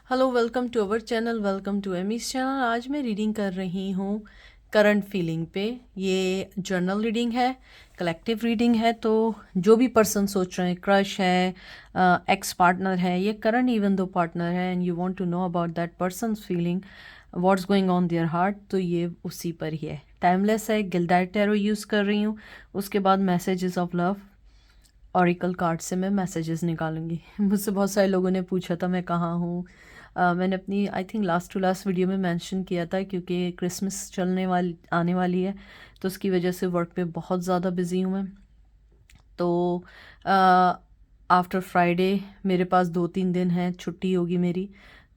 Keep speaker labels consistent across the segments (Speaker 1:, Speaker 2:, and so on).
Speaker 1: Hello, welcome to our channel, welcome to Amy's channel. आज मैं reading कर रही हूँ करंट फीलिंग पे। ये जर्नल रीडिंग है, कलेक्टिव रीडिंग है। तो जो भी पर्सन सोच रहे हैं, क्रश है, एक्स पार्टनर है, ये करंट इवन दो पार्टनर है and you want to know about that person's feeling, what's going on their heart, तो ये उसी पर ही है। टाइमलेस है, गिल्डाइट टैरो यूज़ कर रही हूँ। उसके बाद messages of love, oracle card से मैं मैसेजेस निकालूंगी। मुझसे बहुत सारे लोगों ने पूछा था मैं कहाँ हूँ। मैंने अपनी I think last to last video में मेंशन किया था, क्योंकि क्रिसमस आने वाली है, तो उसकी वजह से वर्क पे बहुत ज़्यादा बिजी हूँ मैं। तो आफ्टर फ्राइडे मेरे पास 2-3 दिन हैं, छुट्टी होगी मेरी,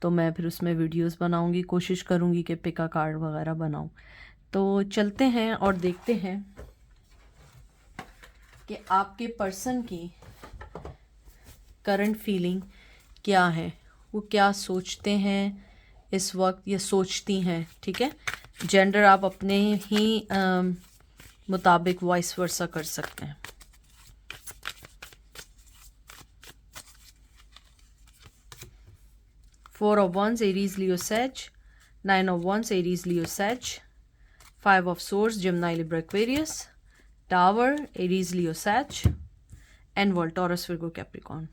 Speaker 1: तो मैं फिर उसमें वीडियोस बनाऊंगी, कोशिश करूंगी कि पिका कार्ड वगैरह बनाऊं। तो चलते हैं और देखते हैं कि आपके पर्सन की करंट फीलिंग क्या है, वो क्या सोचते हैं इस वक्त, या सोचती हैं। ठीक है, जेंडर आप अपने ही मुताबिक वॉइस वर्सा कर सकते हैं। Four of wands Aries Leo Sag, nine of wands Aries Leo Sag, five of swords Gemini Libra Aquarius, tower Aries Leo Sag, and world Taurus Virgo Capricorn.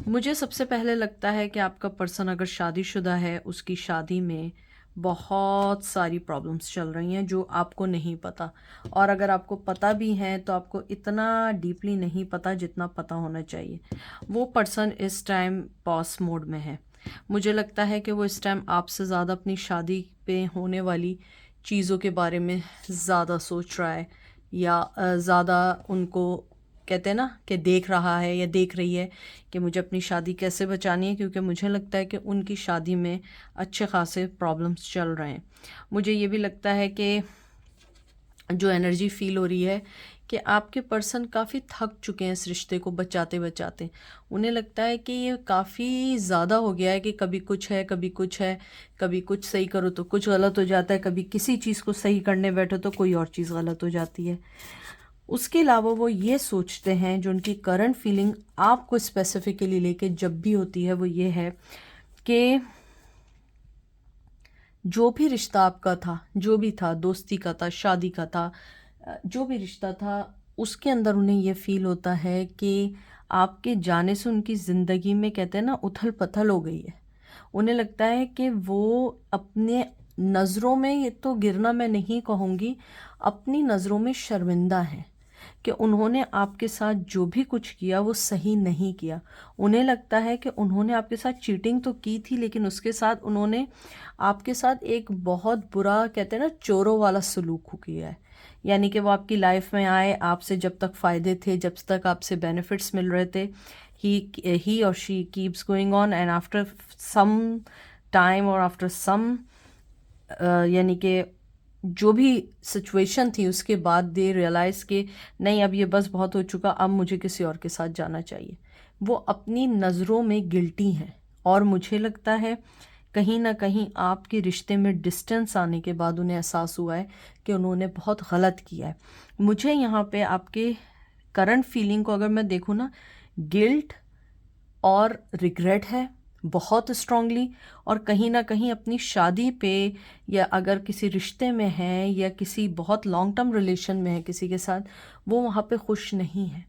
Speaker 1: मुझे सबसे पहले लगता है कि आपका पर्सन अगर शादीशुदा है, उसकी शादी में बहुत सारी प्रॉब्लम्स चल रही हैं जो आपको नहीं पता, और अगर आपको पता भी हैं तो आपको इतना डीपली नहीं पता जितना पता होना चाहिए। वो पर्सन इस टाइम पॉज मोड में है। मुझे लगता है कि वो इस टाइम आपसे ज़्यादा अपनी शादी पे होने वाली चीज़ों के बारे में ज़्यादा सोच रहा है, या ज़्यादा उनको कहते हैं ना कि देख रहा है या देख रही है कि मुझे अपनी शादी कैसे बचानी है, क्योंकि मुझे लगता है कि उनकी शादी में अच्छे खासे प्रॉब्लम्स चल रहे हैं। मुझे ये भी लगता है कि जो एनर्जी फील हो रही है कि आपके पर्सन काफ़ी थक चुके हैं इस रिश्ते को बचाते बचाते। उन्हें लगता है कि ये काफ़ी ज़्यादा हो गया है कि कभी कुछ है, कभी कुछ है, कभी कुछ सही करो तो कुछ गलत हो जाता है, कभी किसी चीज़ को सही करने बैठो तो कोई और चीज़ गलत हो जाती है। उसके अलावा वो ये सोचते हैं, जो उनकी करंट फीलिंग आपको स्पेसिफिकली लेके जब भी होती है, वो ये है कि जो भी रिश्ता आपका था, जो भी था, दोस्ती का था, शादी का था, जो भी रिश्ता था, उसके अंदर उन्हें ये फील होता है कि आपके जाने से उनकी ज़िंदगी में कहते हैं ना उथल पथल हो गई है। उन्हें लगता है कि वो अपने नज़रों में, ये तो गिरना मैं नहीं कहूँगी, अपनी नज़रों में शर्मिंदा हैं कि उन्होंने आपके साथ जो भी कुछ किया वो सही नहीं किया। उन्हें लगता है कि उन्होंने आपके साथ चीटिंग तो की थी, लेकिन उसके साथ उन्होंने आपके साथ एक बहुत बुरा कहते हैं ना चोरों वाला सलूक किया है। यानी कि वो आपकी लाइफ में आए, आपसे जब तक फ़ायदे थे, जब तक आपसे बेनिफिट्स मिल रहे थे, ही और she keeps going on, and after some time और आफ्टर सम यानी कि जो भी सिचुएशन थी, उसके बाद दे रियलाइज़ कि नहीं, अब ये बस बहुत हो चुका, अब मुझे किसी और के साथ जाना चाहिए। वो अपनी नज़रों में गिल्टी हैं, और मुझे लगता है कहीं ना कहीं आपके रिश्ते में डिस्टेंस आने के बाद उन्हें एहसास हुआ है कि उन्होंने बहुत गलत किया है। मुझे यहाँ पे आपके करंट फीलिंग को अगर मैं देखूँ ना, गिल्ट और रिग्रेट है बहुत स्ट्रांगली, और कहीं ना कहीं अपनी शादी पे, या अगर किसी रिश्ते में है या किसी बहुत लॉन्ग टर्म रिलेशन में है किसी के साथ, वो वहाँ पे खुश नहीं है।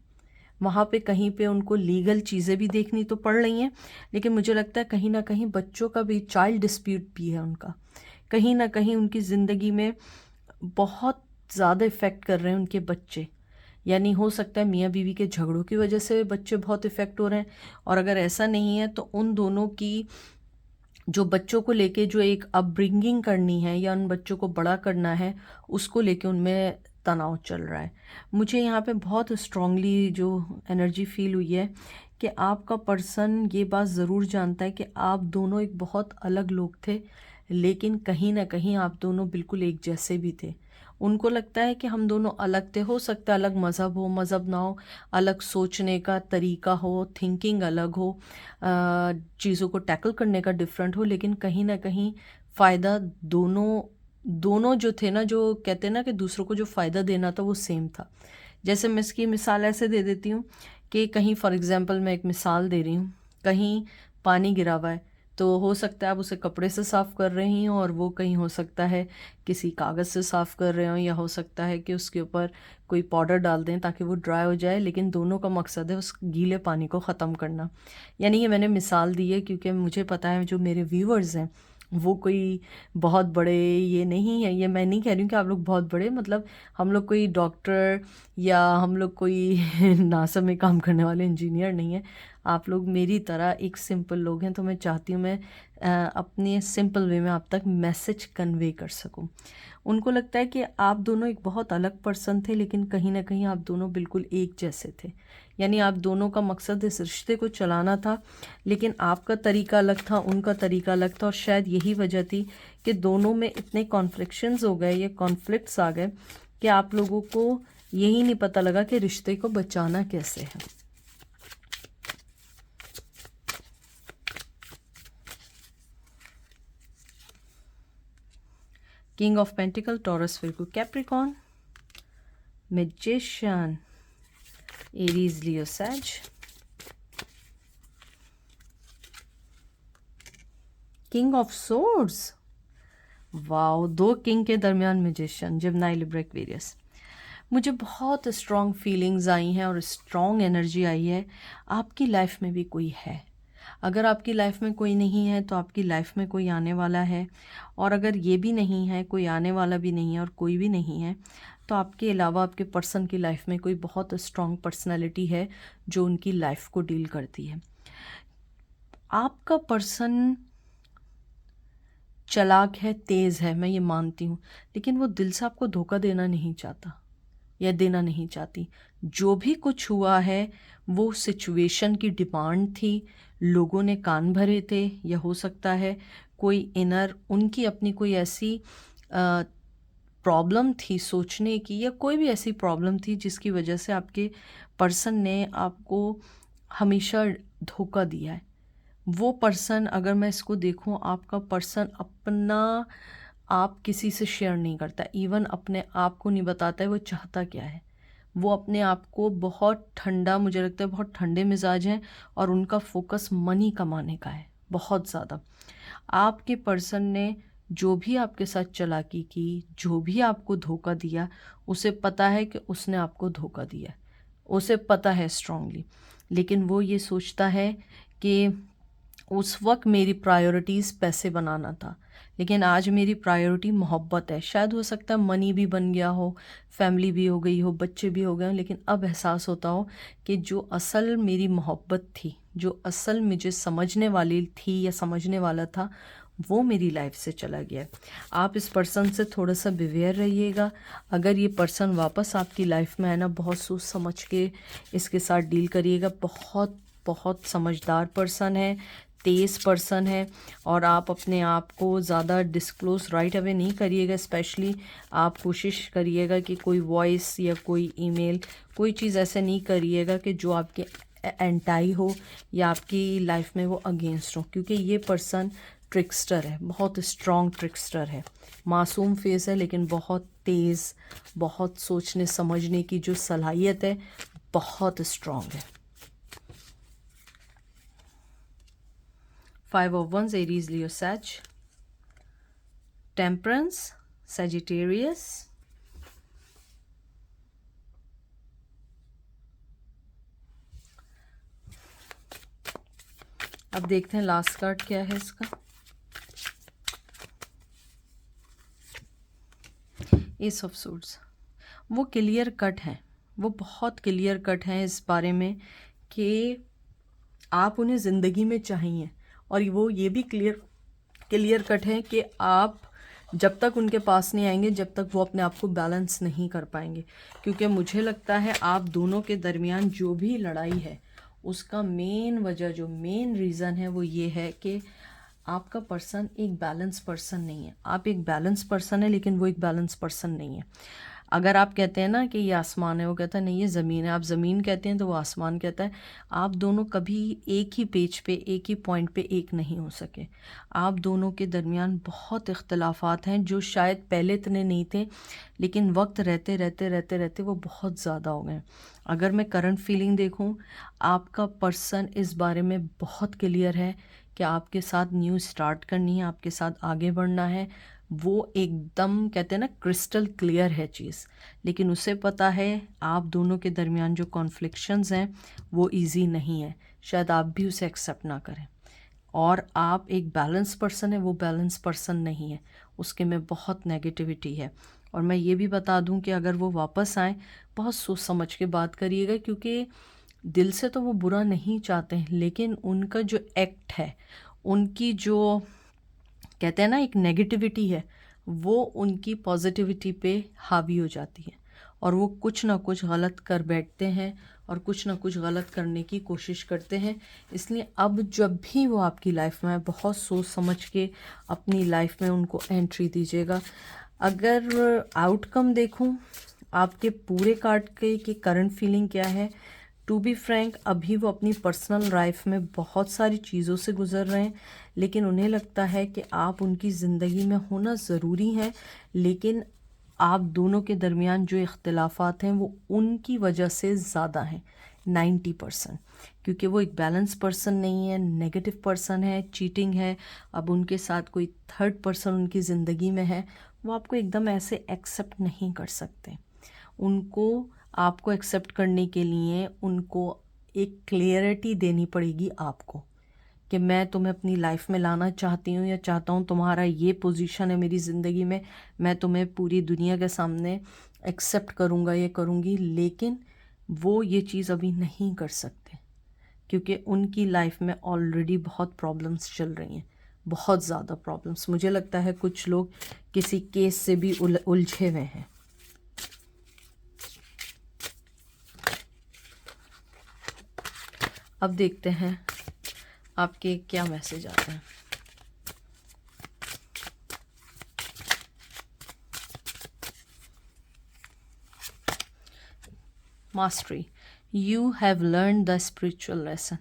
Speaker 1: वहाँ पे कहीं पे उनको लीगल चीज़ें भी देखनी तो पड़ रही हैं, लेकिन मुझे लगता है कहीं ना कहीं बच्चों का भी, चाइल्ड डिस्प्यूट भी है उनका, कहीं ना कहीं उनकी ज़िंदगी में बहुत ज़्यादा इफ़ेक्ट कर रहे हैं उनके बच्चे। यानी हो सकता है मियाँ बीवी के झगड़ों की वजह से बच्चे बहुत इफ़ेक्ट हो रहे हैं, और अगर ऐसा नहीं है तो उन दोनों की जो बच्चों को लेके जो एक अपब्रिंगिंग करनी है या उन बच्चों को बड़ा करना है, उसको लेके उनमें तनाव चल रहा है। मुझे यहाँ पे बहुत स्ट्रांगली जो एनर्जी फील हुई है कि आपका पर्सन ये बात ज़रूर जानता है कि आप दोनों एक बहुत अलग लोग थे, लेकिन कहीं ना कहीं आप दोनों बिल्कुल एक जैसे भी थे। उनको लगता है कि हम दोनों अलग थे, हो सकता है अलग मज़हब हो, मज़हब ना हो, अलग सोचने का तरीका हो, थिंकिंग अलग हो, चीज़ों को टैकल करने का डिफरेंट हो, लेकिन कहीं ना कहीं फ़ायदा दोनों दोनों जो थे ना, जो कहते हैं ना कि दूसरों को जो फ़ायदा देना था वो सेम था। जैसे मैं इसकी मिसाल ऐसे दे देती हूँ कि कहीं फॉर एग्ज़ाम्पल मैं एक मिसाल दे रही हूँ, कहीं पानी गिरा हुआ है, तो हो सकता है आप उसे कपड़े से साफ़ कर रही हो और वो कहीं हो सकता है किसी कागज़ से साफ़ कर रहे हो, या हो सकता है कि उसके ऊपर कोई पाउडर डाल दें ताकि वो ड्राई हो जाए, लेकिन दोनों का मकसद है उस गीले पानी को ख़त्म करना। यानी ये मैंने मिसाल दी है क्योंकि मुझे पता है जो मेरे व्यूअर्स हैं वो कोई बहुत बड़े ये नहीं है, ये मैं नहीं कह रही हूँ कि आप लोग बहुत बड़े, मतलब हम लोग कोई डॉक्टर या हम लोग कोई नासा में काम करने वाले इंजीनियर नहीं है। आप लोग मेरी तरह एक सिंपल लोग हैं, तो मैं चाहती हूँ मैं अपने सिंपल वे में आप तक मैसेज कन्वे कर सकूँ। उनको लगता है कि आप दोनों एक बहुत अलग पर्सन थे, लेकिन कहीं ना कहीं आप दोनों बिल्कुल एक जैसे थे। यानी आप दोनों का मकसद इस रिश्ते को चलाना था, लेकिन आपका तरीका अलग था, उनका तरीका अलग था, और शायद यही वजह थी कि दोनों में इतने कॉन्फ्लिक्शंस हो गए, ये कॉन्फ्लिक्ट्स आ गए कि आप लोगों को यही नहीं पता लगा कि रिश्ते को बचाना कैसे है। King of pentacles, Taurus, Virgo, Capricorn, magician, Aries, Leo, sage, king of swords. Wow, दो किंग के दरमियान मैजिशियन, जेमिनी, लिब्रा, एक्वेरियस। मुझे बहुत स्ट्रॉन्ग फीलिंग्स आई हैं और स्ट्रॉन्ग एनर्जी आई है। आपकी लाइफ में भी कोई है। अगर आपकी लाइफ में कोई नहीं है तो आपकी लाइफ में कोई आने वाला है, और अगर ये भी नहीं है, कोई आने वाला भी नहीं है और कोई भी नहीं है, तो आपके अलावा आपके पर्सन की लाइफ में कोई बहुत स्ट्रॉन्ग पर्सनैलिटी है जो उनकी लाइफ को डील करती है। आपका पर्सन चालाक है, तेज़ है, मैं ये मानती हूँ, लेकिन वो दिल से आपको धोखा देना नहीं चाहता या देना नहीं चाहती। जो भी कुछ हुआ है वो सिचुएशन की डिमांड थी, लोगों ने कान भरे थे, या हो सकता है कोई इनर उनकी अपनी कोई ऐसी प्रॉब्लम थी सोचने की, या कोई भी ऐसी प्रॉब्लम थी जिसकी वजह से आपके पर्सन ने आपको हमेशा धोखा दिया है। वो पर्सन, अगर मैं इसको देखूं, आपका पर्सन अपना आप किसी से शेयर नहीं करता, इवन अपने आप को नहीं बताता है वो चाहता क्या है। वो अपने आप को बहुत ठंडा, मुझे लगता है बहुत ठंडे मिजाज हैं, और उनका फोकस मनी कमाने का है बहुत ज़्यादा। आपके पर्सन ने जो भी आपके साथ चालाकी की, जो भी आपको धोखा दिया, उसे पता है कि उसने आपको धोखा दिया, उसे पता है स्ट्रांगली, लेकिन वो ये सोचता है कि उस वक्त मेरी प्रायोरिटीज़ पैसे बनाना था, लेकिन आज मेरी प्रायोरिटी मोहब्बत है। शायद हो सकता है मनी भी बन गया हो, फैमिली भी हो गई हो, बच्चे भी हो गए हो, लेकिन अब एहसास होता हो कि जो असल मेरी मोहब्बत थी, जो असल मुझे समझने वाली थी या समझने वाला था, वो मेरी लाइफ से चला गया। आप इस पर्सन से थोड़ा सा बिवेयर रहिएगा। अगर ये पर्सन वापस आपकी लाइफ में आए ना, बहुत सोच समझ के इसके साथ डील करिएगा। बहुत बहुत समझदार पर्सन है, तेज़ पर्सन है, और आप अपने आप को ज़्यादा डिस्क्लोज राइट अवे नहीं करिएगा। स्पेशली आप कोशिश करिएगा कि कोई वॉइस या कोई ईमेल, कोई चीज़ ऐसे नहीं करिएगा कि जो आपके एंटाई हो या आपकी लाइफ में वो अगेंस्ट हो, क्योंकि ये पर्सन ट्रिक्स्टर है, बहुत स्ट्रॉन्ग ट्रिक्स्टर है। मासूम फेस है, लेकिन बहुत तेज़, बहुत सोचने समझने की जो सलाहियत है बहुत स्ट्रॉन्ग है। 5 of Wands, Aries, Leo, Sag, Temperance, Sagittarius, अब देखते हैं लास्ट कार्ड क्या है इसका। S of suits. वो क्लियर कट हैं, वो बहुत क्लियर कट हैं इस बारे में कि आप उन्हें ज़िंदगी में चाहिए, और वो ये भी क्लियर कट है कि आप जब तक उनके पास नहीं आएंगे, जब तक वो अपने आप को बैलेंस नहीं कर पाएंगे। क्योंकि मुझे लगता है आप दोनों के दरमियान जो भी लड़ाई है, उसका मेन वजह, जो मेन रीज़न है, वो ये है कि आपका पर्सन एक बैलेंस पर्सन नहीं है। आप एक बैलेंस पर्सन है, लेकिन वो एक बैलेंस पर्सन नहीं है। अगर आप कहते हैं ना कि ये आसमान है, वो कहता है नहीं ये ज़मीन है। आप ज़मीन कहते हैं तो वो आसमान कहता है। आप दोनों कभी एक ही पेज पे, एक ही पॉइंट पे एक नहीं हो सके। आप दोनों के दरमियान बहुत इख्तलाफात हैं, जो शायद पहले इतने नहीं थे, लेकिन वक्त रहते रहते रहते रहते वो बहुत ज़्यादा हो गए। अगर मैं करंट फीलिंग देखूं, आपका पर्सन इस बारे में बहुत क्लियर है कि आपके साथ न्यू स्टार्ट करनी है, आपके साथ आगे बढ़ना है, वो एकदम कहते हैं ना क्रिस्टल क्लियर है चीज़। लेकिन उसे पता है आप दोनों के दरमियान जो कॉन्फ्लिक्शंस हैं वो इजी नहीं है, शायद आप भी उसे एक्सेप्ट ना करें। और आप एक बैलेंस पर्सन है, वो बैलेंस पर्सन नहीं है, उसके में बहुत नेगेटिविटी है। और मैं ये भी बता दूं कि अगर वो वापस आए, बहुत सोच समझ के बात करिएगा, क्योंकि दिल से तो वो बुरा नहीं चाहते हैं, लेकिन उनका जो एक्ट है, उनकी जो कहते हैं ना एक नेगेटिविटी है, वो उनकी पॉजिटिविटी पे हावी हो जाती है और वो कुछ ना कुछ गलत कर बैठते हैं और कुछ ना कुछ गलत करने की कोशिश करते हैं। इसलिए अब जब भी वो आपकी लाइफ में आए, बहुत सोच समझ के अपनी लाइफ में उनको एंट्री दीजिएगा। अगर आउटकम देखूं आपके पूरे कार्ड के कि करंट फीलिंग क्या है, टू बी फ्रैंक अभी वो अपनी पर्सनल लाइफ में बहुत सारी चीज़ों से गुजर रहे हैं, लेकिन उन्हें लगता है कि आप उनकी ज़िंदगी में होना ज़रूरी है। लेकिन आप दोनों के दरमियान जो इख्तिलाफ़ात हैं वो उनकी वजह से ज़्यादा हैं, 90%, क्योंकि वो एक बैलेंस पर्सन नहीं है, नेगेटिव पर्सन है, चीटिंग है। अब उनके साथ कोई थर्ड पर्सन उनकी ज़िंदगी में है, वो आपको एकदम ऐसे एक्सेप्ट नहीं कर सकते। उनको आपको एक्सेप्ट करने के लिए उनको एक क्लियरिटी देनी पड़ेगी आपको, कि मैं तुम्हें अपनी लाइफ में लाना चाहती हूँ या चाहता हूँ, तुम्हारा ये पोजीशन है मेरी ज़िंदगी में, मैं तुम्हें पूरी दुनिया के सामने एक्सेप्ट करूँगा, ये करूँगी। लेकिन वो ये चीज़ अभी नहीं कर सकते, क्योंकि उनकी लाइफ में ऑलरेडी बहुत प्रॉब्लम्स चल रही हैं, बहुत ज़्यादा प्रॉब्लम्स। मुझे लगता है कुछ लोग किसी केस से भी उलझे हुए हैं। अब देखते हैं आपके क्या मैसेज आते हैं। Mastery, you have learn the spiritual lesson.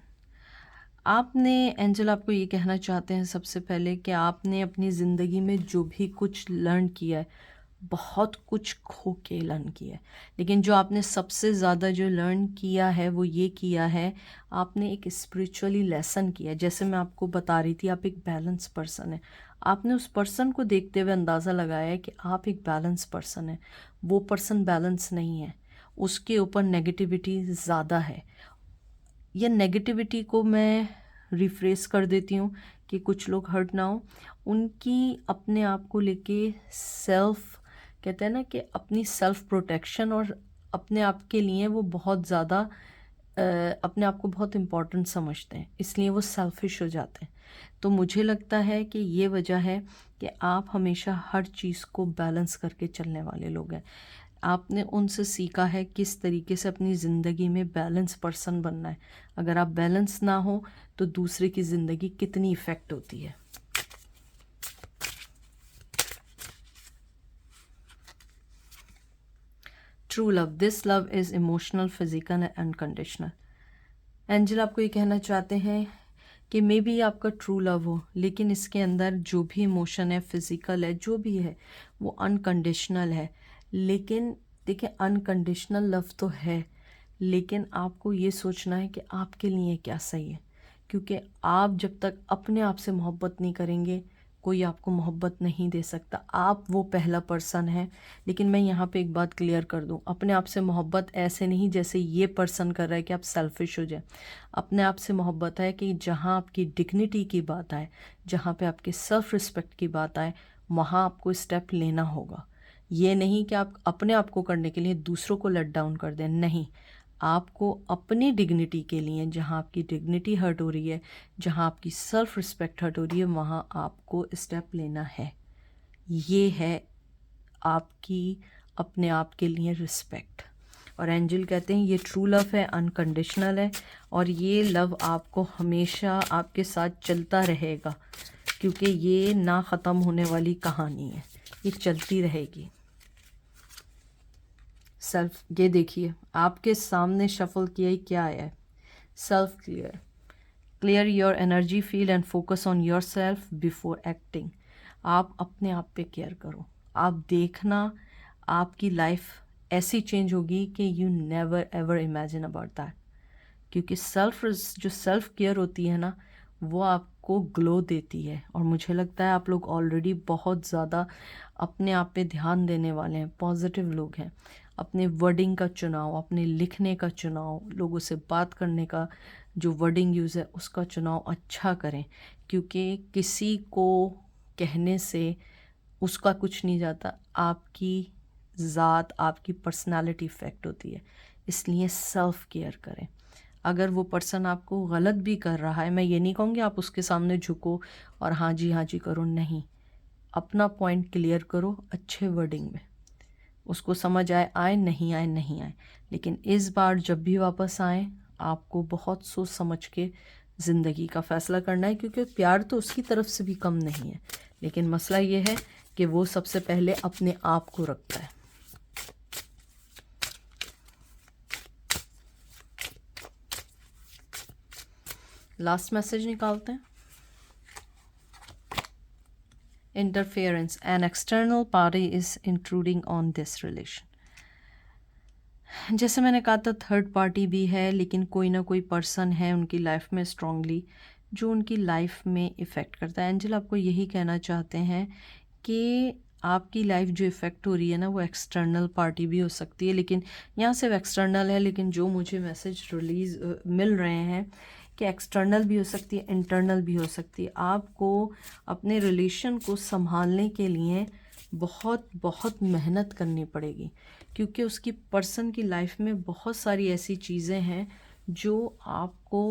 Speaker 1: आपने, एंजल आपको ये कहना चाहते हैं सबसे पहले कि आपने अपनी ज़िंदगी में जो भी कुछ लर्न किया है, बहुत कुछ खो के लर्न किया है, लेकिन जो आपने सबसे ज़्यादा जो लर्न किया है वो ये किया है, आपने एक स्पिरिचुअली लेसन किया है। जैसे मैं आपको बता रही थी, आप एक बैलेंस पर्सन है। आपने उस पर्सन को देखते हुए अंदाज़ा लगाया है कि आप एक बैलेंस पर्सन है, वो पर्सन बैलेंस नहीं है, उसके ऊपर नेगेटिविटी ज़्यादा है। ये नेगेटिविटी को मैं रिफ्रेस कर देती हूँ कि कुछ लोग हर्ट ना हो, उनकी अपने आप को लेके सेल्फ, कहते हैं ना कि अपनी सेल्फ प्रोटेक्शन और अपने आप के लिए वो बहुत ज़्यादा अपने आप को बहुत इम्पोर्टेंट समझते हैं, इसलिए वो सेल्फिश हो जाते हैं। तो मुझे लगता है कि ये वजह है कि आप हमेशा हर चीज़ को बैलेंस करके चलने वाले लोग हैं। आपने उनसे सीखा है किस तरीके से अपनी ज़िंदगी में बैलेंस पर्सन बनना है। अगर आप बैलेंस ना हो तो दूसरे की ज़िंदगी कितनी इफ़ेक्ट होती है। True love, this love is emotional, physical and unconditional. Angel आपको ये कहना चाहते हैं कि मे बी आपका ट्रू लव हो, लेकिन इसके अंदर जो भी इमोशन है, फिज़िकल है, जो भी है, वो अनकंडीशनल है। लेकिन देखिए, अनकंडीशनल लव तो है, लेकिन आपको ये सोचना है कि आपके लिए क्या सही है, क्योंकि आप जब तक अपने आप से मोहब्बत नहीं करेंगे, कोई आपको मोहब्बत नहीं दे सकता। आप वो पहला पर्सन है। लेकिन मैं यहाँ पे एक बात क्लियर कर दूँ, अपने आप से मोहब्बत ऐसे नहीं जैसे ये पर्सन कर रहा है कि आप सेल्फिश हो जाए। अपने आप से मोहब्बत है कि जहाँ आपकी डिग्निटी की बात आए, जहाँ पे आपके सेल्फ रिस्पेक्ट की बात आए, वहाँ आपको स्टेप लेना होगा। ये नहीं कि आप अपने आप को करने के लिए दूसरों को लेट डाउन कर दें, नहीं। आपको अपनी डिग्निटी के लिए, जहाँ आपकी डिग्निटी हर्ट हो रही है, जहाँ आपकी सेल्फ रिस्पेक्ट हर्ट हो रही है, वहाँ आपको स्टेप लेना है। ये है आपकी अपने आप के लिए रिस्पेक्ट। और एंजल कहते हैं ये ट्रू लव है, अनकंडीशनल है, और ये लव आपको हमेशा आपके साथ चलता रहेगा, क्योंकि ये ना ख़त्म होने वाली कहानी है, ये चलती रहेगी। सेल्फ, ये देखिए आपके सामने शफल किया ही क्या आया है, self clear. Clear your energy field and focus on your self before acting. आप अपने आप पे केयर करो। आप देखना आपकी लाइफ ऐसी चेंज होगी कि you never ever imagine about that. क्योंकि जो सेल्फ केयर होती है ना, वो आपको आपको ग्लो देती है। और मुझे लगता है आप लोग ऑलरेडी बहुत ज़्यादा अपने आप पे ध्यान देने वाले हैं, पॉजिटिव लोग हैं। अपने वर्डिंग का चुनाव, अपने लिखने का चुनाव, लोगों से बात करने का जो वर्डिंग यूज़ है उसका चुनाव अच्छा करें, क्योंकि किसी को कहने से उसका कुछ नहीं जाता, आपकी ज़ात, आपकी पर्सनालिटी इफ़ेक्ट होती है। इसलिए सेल्फ़ केयर करें। अगर वो पर्सन आपको गलत भी कर रहा है, मैं ये नहीं कहूँगी आप उसके सामने झुको और हाँ जी करो, नहीं। अपना पॉइंट क्लियर करो अच्छे वर्डिंग में, उसको समझ आए आए, नहीं आए नहीं आए। लेकिन इस बार जब भी वापस आए, आपको बहुत सोच समझ के ज़िंदगी का फ़ैसला करना है, क्योंकि प्यार तो उसकी तरफ से भी कम नहीं है। लेकिन मसला ये है कि वो सबसे पहले अपने आप को रखता है। लास्ट मैसेज निकालते हैं। Interference, an external party is intruding on this relation. जैसे मैंने कहा था, थर्ड पार्टी भी है, लेकिन कोई ना कोई पर्सन है उनकी लाइफ में स्ट्रांगली, जो उनकी लाइफ में इफ़ेक्ट करता है। एंजल आपको यही कहना चाहते हैं कि आपकी लाइफ जो इफ़ेक्ट हो रही है ना, वो एक्सटर्नल पार्टी भी हो सकती है। लेकिन यहाँ सिर्फ एक्सटर्नल है, लेकिन जो मुझे मैसेज रिलीज़ मिल रहे हैं कि एक्सटर्नल भी हो सकती है, इंटरनल भी हो सकती है। आपको अपने रिलेशन को संभालने के लिए बहुत बहुत मेहनत करनी पड़ेगी, क्योंकि उसकी पर्सन की लाइफ में बहुत सारी ऐसी चीज़ें हैं जो आपको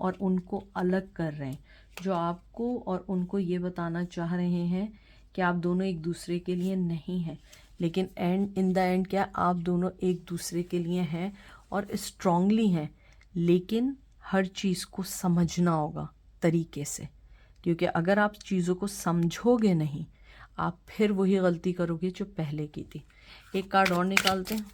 Speaker 1: और उनको अलग कर रहे हैं, जो आपको और उनको ये बताना चाह रहे हैं कि आप दोनों एक दूसरे के लिए नहीं हैं। लेकिन इन द एंड क्या, आप दोनों एक दूसरे के लिए हैं और स्ट्रांगली हैं। लेकिन हर चीज़ को समझना होगा तरीके से, क्योंकि अगर आप चीज़ों को समझोगे नहीं, आप फिर वही गलती करोगे जो पहले की थी। एक कार्ड और निकालते हैं।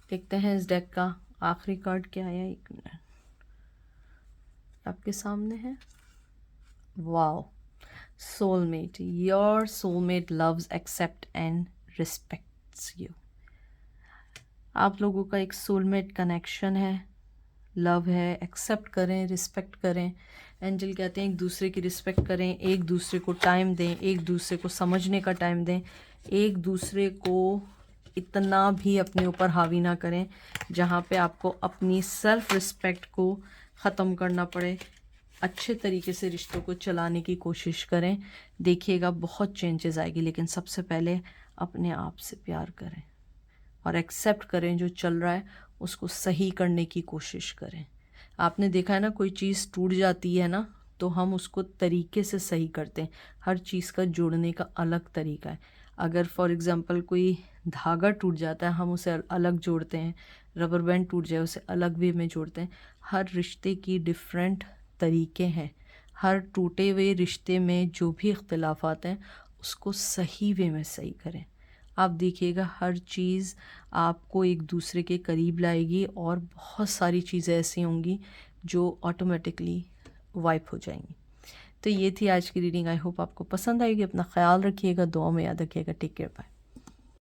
Speaker 1: देखते हैं इस डेक का आखिरी कार्ड क्या आया। एक मिनट, आपके सामने है। Wow, soulmate. Your soulmate loves, accept and respects you. आप लोगों का एक सोलमेट कनेक्शन है, लव है, एक्सेप्ट करें, रिस्पेक्ट करें। एंजल कहते हैं एक दूसरे की रिस्पेक्ट करें, एक दूसरे को टाइम दें, एक दूसरे को समझने का टाइम दें, एक दूसरे को इतना भी अपने ऊपर हावी ना करें जहाँ पे आपको अपनी सेल्फ रिस्पेक्ट को ख़त्म करना पड़े। अच्छे तरीके से रिश्तों को चलाने की कोशिश करें, देखिएगा बहुत चेंजेस आएगी। लेकिन सबसे पहले अपने आप से प्यार करें और एक्सेप्ट करें, जो चल रहा है उसको सही करने की कोशिश करें। आपने देखा है ना, कोई चीज़ टूट जाती है ना, तो हम उसको तरीके से सही करते हैं। हर चीज़ का जोड़ने का अलग तरीका है। अगर फॉर एग्ज़ाम्पल कोई धागा टूट जाता है, हम उसे अलग जोड़ते हैं। रबर बैंड टूट जाए, उसे अलग वे में जोड़ते हैं। हर रिश्ते की डिफरेंट तरीके हैं। हर टूटे हुए रिश्ते में जो भी इख्तिलाफ़ात हैं उसको सही वे में सही करें। आप देखिएगा हर चीज़ आपको एक दूसरे के करीब लाएगी और बहुत सारी चीज़ें ऐसी होंगी जो ऑटोमेटिकली वाइप हो जाएंगी। तो ये थी आज की रीडिंग। आई होप आपको पसंद आएगी। अपना ख्याल रखिएगा, दुआ में याद रखिएगा। Take care, bye.